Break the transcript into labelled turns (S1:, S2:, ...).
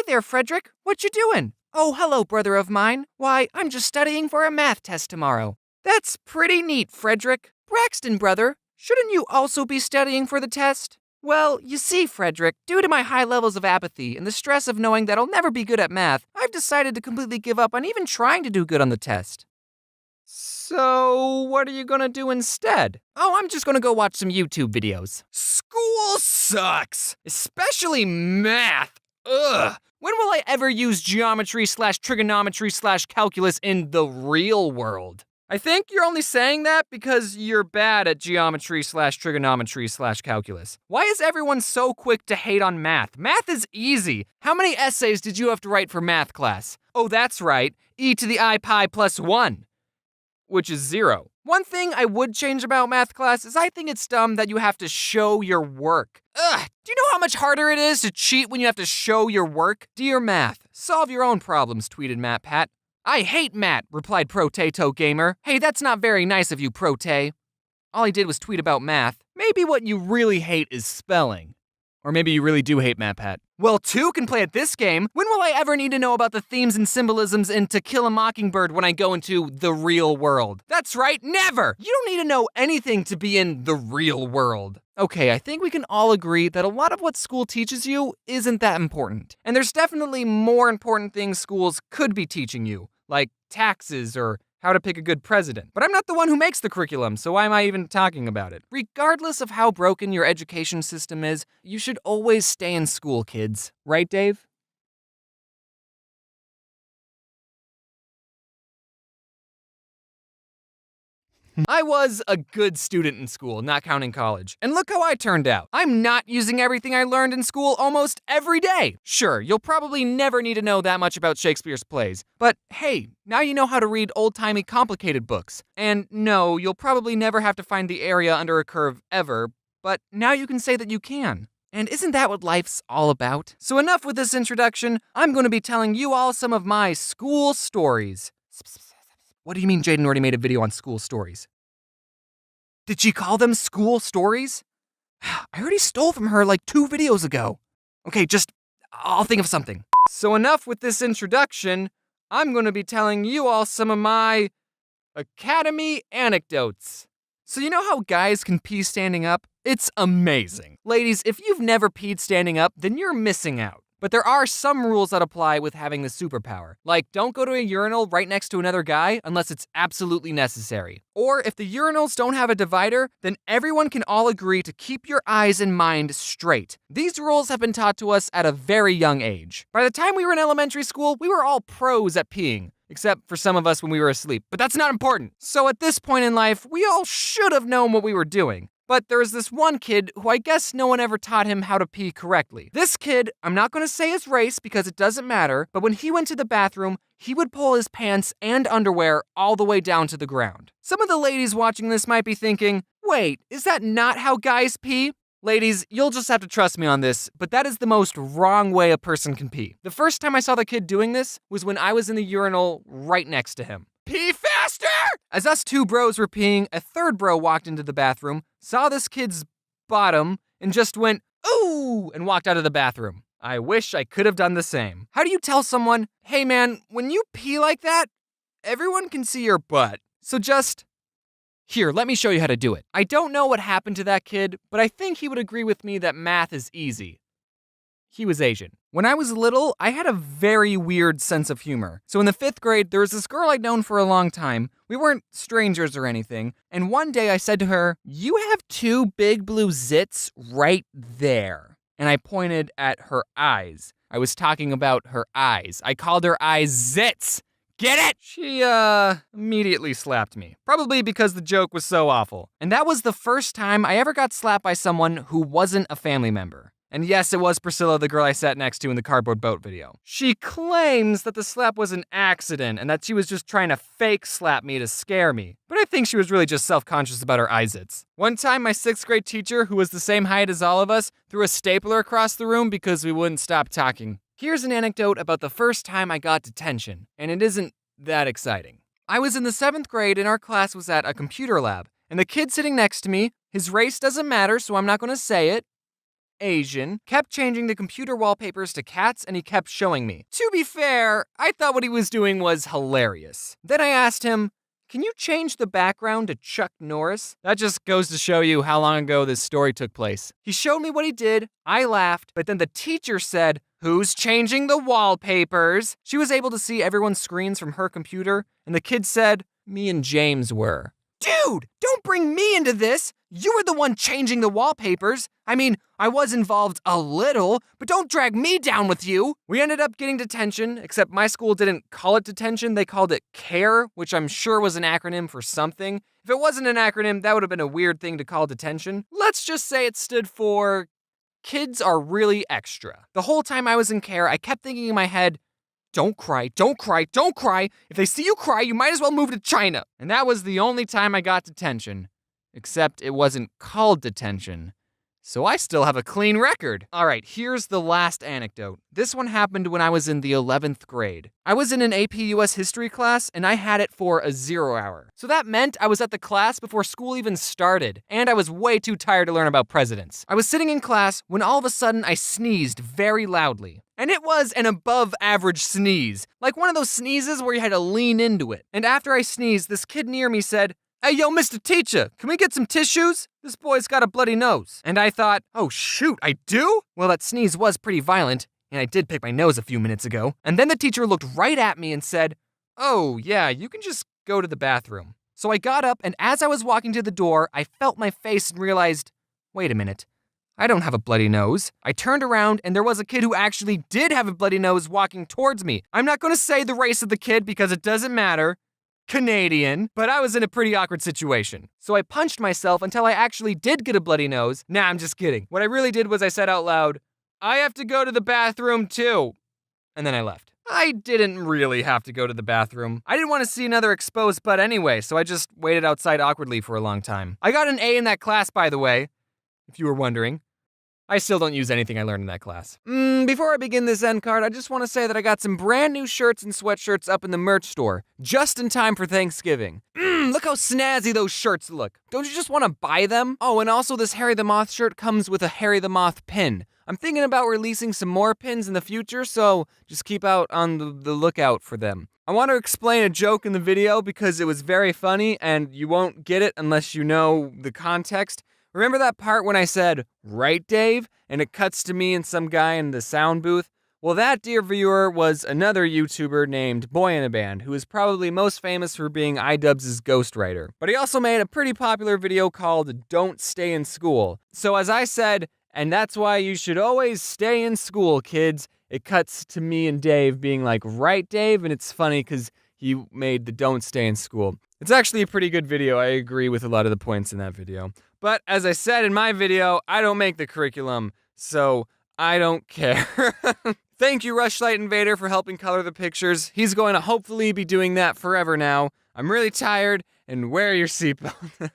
S1: there, Frederick. What you doing? Oh, hello, brother of mine. Why, I'm just studying for a math test tomorrow. That's pretty neat, Frederick. Braxton, brother, shouldn't you also be studying for the test? Well, you see, Frederick, due to my high levels of apathy and the stress of knowing that I'll never be good at math, I've decided to completely give up on even trying to do good on the test. So, what are you gonna do instead? Oh, I'm just gonna go watch some YouTube videos. School sucks! Especially math! Ugh! When will I ever use geometry/trigonometry/calculus in the real world? I think you're only saying that because you're bad at geometry/trigonometry/calculus. Why is everyone so quick to hate on math? Math is easy. How many essays did you have to write for math class? Oh, that's right, e to the I pi plus 1. Which is 0. One thing I would change about math class is I think it's dumb that you have to show your work. Ugh, do you know how much harder it is to cheat when you have to show your work? Dear Math, solve your own problems, tweeted MattPat. I hate Matt, replied Protato Gamer. Hey, that's not very nice of you, Prote. All he did was tweet about math. Maybe what you really hate is spelling. Or maybe you really do hate MattPat. Well, two can play at this game. When will I ever need to know about the themes and symbolisms in To Kill a Mockingbird when I go into the real world? That's right, never! You don't need to know anything to be in the real world. Okay, I think we can all agree that a lot of what school teaches you isn't that important. And there's definitely more important things schools could be teaching you, like taxes or how to pick a good president. But I'm not the one who makes the curriculum, so why am I even talking about it? Regardless of how broken your education system is, you should always stay in school, kids. Right, Dave? I was a good student in school, not counting college. And look how I turned out. I'm not using everything I learned in school almost every day. Sure, you'll probably never need to know that much about Shakespeare's plays. But hey, now you know how to read old-timey complicated books. And no, you'll probably never have to find the area under a curve ever, but now you can say that you can. And isn't that what life's all about? So enough with this introduction. I'm going to be telling you all some of my school stories. What do you mean Jaden already made a video on school stories? Did she call them school stories? I already stole from her like 2 videos ago. Okay, I'll think of something. So enough with this introduction. I'm going to be telling you all some of my Academy anecdotes. So you know how guys can pee standing up? It's amazing. Ladies, if you've never peed standing up, then you're missing out. But there are some rules that apply with having the superpower. Like, don't go to a urinal right next to another guy unless it's absolutely necessary. Or if the urinals don't have a divider, then everyone can all agree to keep your eyes and mind straight. These rules have been taught to us at a very young age. By the time we were in elementary school, we were all pros at peeing. Except for some of us when we were asleep. But that's not important. So at this point in life, we all should have known what we were doing. But there was this one kid who I guess no one ever taught him how to pee correctly. This kid, I'm not going to say his race because it doesn't matter, but when he went to the bathroom, he would pull his pants and underwear all the way down to the ground. Some of the ladies watching this might be thinking, wait, is that not how guys pee? Ladies, you'll just have to trust me on this, but that is the most wrong way a person can pee. The first time I saw the kid doing this was when I was in the urinal right next to him. Pee faster! As us 2 bros were peeing, a 3rd bro walked into the bathroom, saw this kid's bottom, and just went, ooh, and walked out of the bathroom. I wish I could have done the same. How do you tell someone, hey man, when you pee like that, everyone can see your butt. So here, let me show you how to do it. I don't know what happened to that kid, but I think he would agree with me that math is easy. He was Asian. When I was little, I had a very weird sense of humor. So in the 5th grade, there was this girl I'd known for a long time. We weren't strangers or anything. And one day I said to her, you have 2 big blue zits right there. And I pointed at her eyes. I was talking about her eyes. I called her eyes zits. Get it? She, immediately slapped me. Probably because the joke was so awful. And that was the first time I ever got slapped by someone who wasn't a family member. And yes, it was Priscilla, the girl I sat next to in the cardboard boat video. She claims that the slap was an accident and that she was just trying to fake slap me to scare me. But I think she was really just self-conscious about her eyezits. One time, my 6th grade teacher, who was the same height as all of us, threw a stapler across the room because we wouldn't stop talking. Here's an anecdote about the first time I got detention, and it isn't that exciting. I was in the 7th grade and our class was at a computer lab, and the kid sitting next to me, his race doesn't matter, so I'm not going to say it, Asian, kept changing the computer wallpapers to cats, and he kept showing me. To be fair, I thought what he was doing was hilarious. Then I asked him, "Can you change the background to Chuck Norris?" That just goes to show you how long ago this story took place. He showed me what he did, I laughed, but then the teacher said, "Who's changing the wallpapers?" She was able to see everyone's screens from her computer, and the kid said, "Me and James were." Dude, don't bring me into this! You were the one changing the wallpapers. I mean, I was involved a little, but don't drag me down with you. We ended up getting detention, except my school didn't call it detention, they called it CARE, which I'm sure was an acronym for something. If it wasn't an acronym, that would have been a weird thing to call detention. Let's just say it stood for Kids Are Really Extra. The whole time I was in CARE, I kept thinking in my head, don't cry, don't cry, don't cry. If they see you cry, you might as well move to China. And that was the only time I got detention. Except it wasn't called detention. So I still have a clean record. All right, here's the last anecdote. This one happened when I was in the 11th grade. I was in an AP US history class, and I had it for a 0 hour. So that meant I was at the class before school even started, and I was way too tired to learn about presidents. I was sitting in class when all of a sudden I sneezed very loudly. And it was an above average sneeze, like one of those sneezes where you had to lean into it. And after I sneezed, this kid near me said, "Hey, yo, Mr. Teacher, can we get some tissues? This boy's got a bloody nose." And I thought, oh shoot, I do? Well, that sneeze was pretty violent, and I did pick my nose a few minutes ago. And then the teacher looked right at me and said, "Oh, yeah, you can just go to the bathroom." So I got up, and as I was walking to the door, I felt my face and realized, wait a minute, I don't have a bloody nose. I turned around, and there was a kid who actually did have a bloody nose walking towards me. I'm not gonna say the race of the kid because it doesn't matter. Canadian, but I was in a pretty awkward situation. So I punched myself until I actually did get a bloody nose. Nah, I'm just kidding. What I really did was I said out loud, "I have to go to the bathroom too." And then I left. I didn't really have to go to the bathroom. I didn't want to see another exposed butt anyway, so I just waited outside awkwardly for a long time. I got an A in that class, by the way, if you were wondering. I still don't use anything I learned in that class. Before I begin this end card, I just want to say that I got some brand new shirts and sweatshirts up in the merch store, just in time for Thanksgiving. Look how snazzy those shirts look. Don't you just want to buy them? Oh, and also this Harry the Moth shirt comes with a Harry the Moth pin. I'm thinking about releasing some more pins in the future, so just keep out on the lookout for them. I want to explain a joke in the video because it was very funny, and you won't get it unless you know the context. Remember that part when I said, "Right, Dave?" And it cuts to me and some guy in the sound booth? Well, that, dear viewer, was another YouTuber named Boy in a Band, who is probably most famous for being iDubbbz's ghostwriter. But he also made a pretty popular video called "Don't Stay in School." So as I said, and that's why you should always stay in school, kids, it cuts to me and Dave being like, "Right, Dave?" And it's funny because he made the "Don't Stay in School." It's actually a pretty good video. I agree with a lot of the points in that video. But as I said in my video, I don't make the curriculum, so I don't care. Thank you, Rushlight Invader, for helping color the pictures. He's going to hopefully be doing that forever now. I'm really tired, and wear your seatbelt.